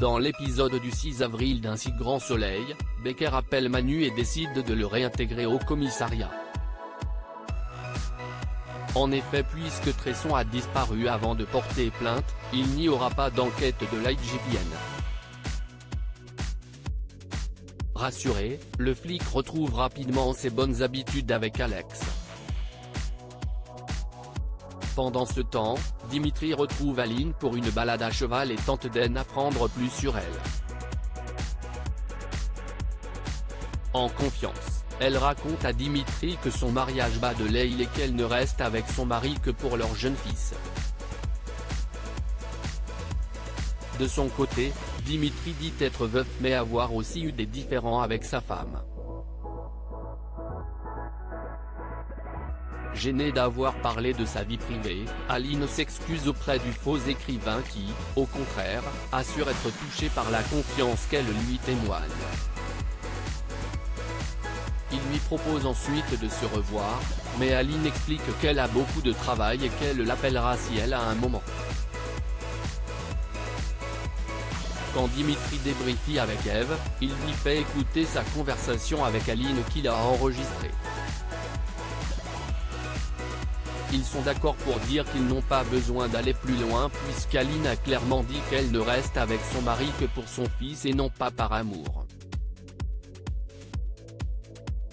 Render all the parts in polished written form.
Dans l'épisode du 6 avril d'Un si grand soleil, Becker appelle Manu et décide de le réintégrer au commissariat. En effet, puisque Tresson a disparu avant de porter plainte, il n'y aura pas d'enquête de l'IGPN. Rassuré, le flic retrouve rapidement ses bonnes habitudes avec Alex. Pendant ce temps, Dimitri retrouve Aline pour une balade à cheval et tente d'en apprendre plus sur elle. En confiance, elle raconte à Dimitri que son mariage bat de l'aile et qu'elle ne reste avec son mari que pour leur jeune fils. De son côté, Dimitri dit être veuf mais avoir aussi eu des différends avec sa femme. Gênée d'avoir parlé de sa vie privée, Aline s'excuse auprès du faux écrivain qui, au contraire, assure être touché par la confiance qu'elle lui témoigne. Il lui propose ensuite de se revoir, mais Aline explique qu'elle a beaucoup de travail et qu'elle l'appellera si elle a un moment. Quand Dimitri débriefie avec Eve, il lui fait écouter sa conversation avec Aline qu'il a enregistrée. Ils sont d'accord pour dire qu'ils n'ont pas besoin d'aller plus loin puisqu'Aline a clairement dit qu'elle ne reste avec son mari que pour son fils et non pas par amour.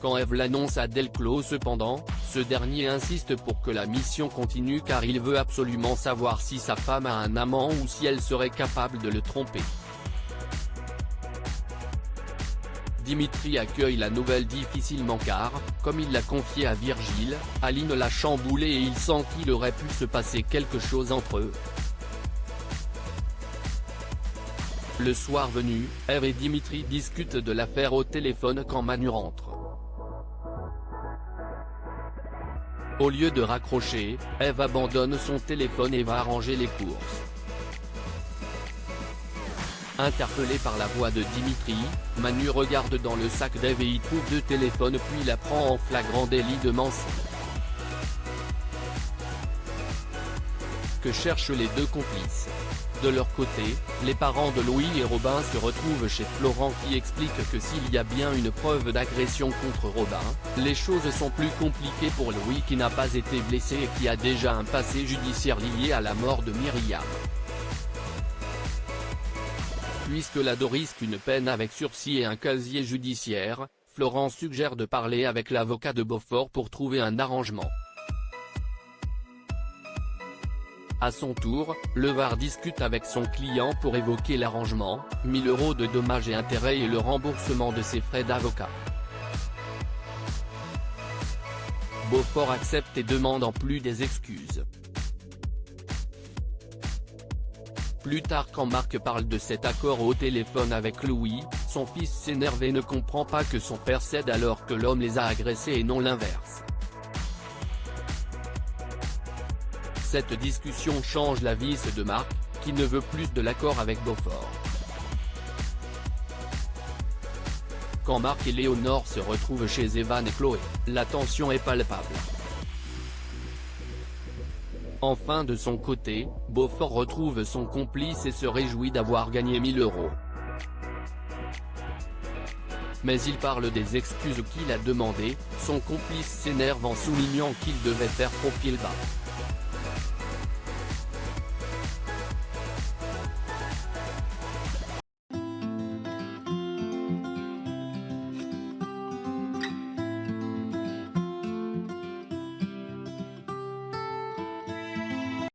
Quand Eve l'annonce à Delclos cependant, ce dernier insiste pour que la mission continue car il veut absolument savoir si sa femme a un amant ou si elle serait capable de le tromper. Dimitri accueille la nouvelle difficilement car, comme il l'a confié à Virgile, Aline l'a chamboulé et il sent qu'il aurait pu se passer quelque chose entre eux. Le soir venu, Eve et Dimitri discutent de l'affaire au téléphone quand Manu rentre. Au lieu de raccrocher, Eve abandonne son téléphone et va ranger les courses. Interpellé par la voix de Dimitri, Manu regarde dans le sac d'Eve et y trouve 2 téléphones puis la prend en flagrant délit de mensonge. Que cherchent les 2 complices? De leur côté, les parents de Louis et Robin se retrouvent chez Florent qui explique que s'il y a bien une preuve d'agression contre Robin, les choses sont plus compliquées pour Louis qui n'a pas été blessé et qui a déjà un passé judiciaire lié à la mort de Myriam. Puisque l'ado risque une peine avec sursis et un casier judiciaire, Florent suggère de parler avec l'avocat de Beaufort pour trouver un arrangement. À son tour, le VAR discute avec son client pour évoquer l'arrangement, 1000 € de dommages et intérêts et le remboursement de ses frais d'avocat. Beaufort accepte et demande en plus des excuses. Plus tard quand Marc parle de cet accord au téléphone avec Louis, son fils s'énerve et ne comprend pas que son père cède alors que l'homme les a agressés et non l'inverse. Cette discussion change la vie de Marc, qui ne veut plus de l'accord avec Beaufort. Quand Marc et Léonore se retrouvent chez Evan et Chloé, la tension est palpable. Enfin de son côté, Beaufort retrouve son complice et se réjouit d'avoir gagné 1000 €. Mais il parle des excuses qu'il a demandées, son complice s'énerve en soulignant qu'il devait faire profil bas.